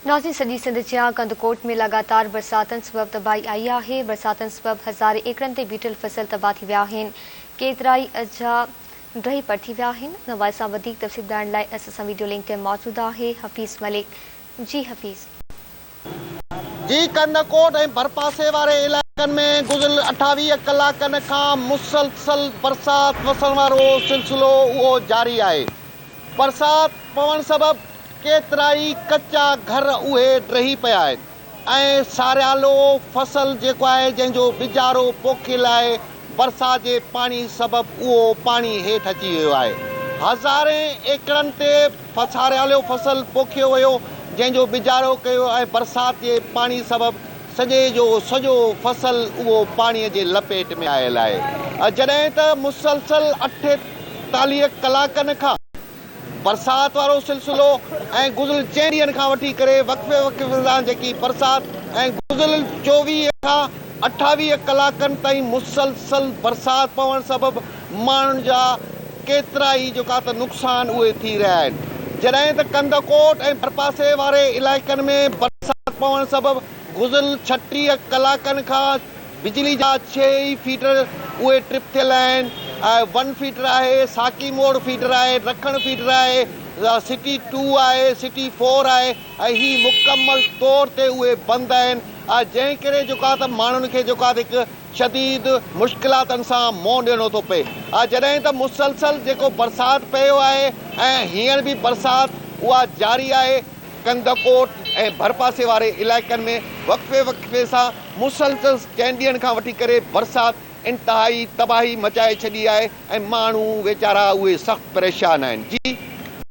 नाज़रीन, सॼी सिंध जा कंदकोट में लगातार बरसातनि सबब तबाही आई आहे। बरसातनि सबब हज़ारे एकड़नि ते बीठल फसल तबाह थी विया आहिनि। केतिराई अजा ड्रही पड़ थी विया आहिनि। नवाज़ सां वधीक तफ़सील ॼाणण लाइ असां सां वीडियो लिंक ते मौजूदु आहे हफ़ीज़ मलिक। जी हफ़ीज़। जी, कंदकोट ऐं भरपासे वारे इलाइक़नि में गुज़िरियल 28 कलाकनि खां मुसलसल बरसात वसण वारो सिलसिलो उहो जारी आहे। बरसात पवण सबब केतिराई कच्चा घर उहे ड्रही पिया आहिनि ऐं सारियालो फसल जेको आहे जंहिंजो बिजारो पोखियल आहे, बरसात जे पाणी सबबु उहो पाणी हेठि अची वियो आहे। हज़ारे एकड़नि ते सारियालो फसल पोखियो वियो, जंहिंजो बिजारो कयो ऐं बरसात जे पाणी सबबु सॼे जो सॼो फसल उहो पाणीअ जे लपेट में आयल आहे। जॾहिं त मुसलसल 48 कलाकनि खां बरसात वारो सिलसिलो ऐं गुज़िरियल 4 ॾींहंनि खां वठी करे वक़्फ़े सां जेकी बरसात ऐं गुज़िरियल 24 खां 28 कलाकनि ताईं मुसलसल बरसात पवण सबबु माण्हुनि जा केतिरा ई जेका त नुक़सान उहे थी रहिया आहिनि। जॾहिं त कंदकोट ऐं भरपासे वारे इलाइक़नि में बरसात पवण सबबु गुज़िरियल 36 कलाकनि खां बिजली जा 6 फीडर उहे ट्रिप थियल आहिनि। 1 फीडर आहे, साकी मोड़ फीडर आहे, रखण फीडर आहे, सिटी 2 आहे, सिटी 4 आहे ऐं ही मुकमल तौर ते उहे बंदि आहिनि। जंहिं करे जेका त माण्हुनि खे जेका त हिकु शदीद मुश्किलातनि सां मुंहुं ॾियणो थो पए। जॾहिं त मुसलसल जेको बरसात पियो आहे ऐं हींअर बि बरसात उहा जारी आहे। कंदकोट ऐं भरपासे वारे इलाइक़नि में वक़्फ़े सां मुसलसल 4 ॾींहंनि खां वठी करे बरसात इंतिहाई तबाही मचाए छॾी आहे ऐं माण्हू वीचारा उहे सख़्तु परेशान आहिनि। जी।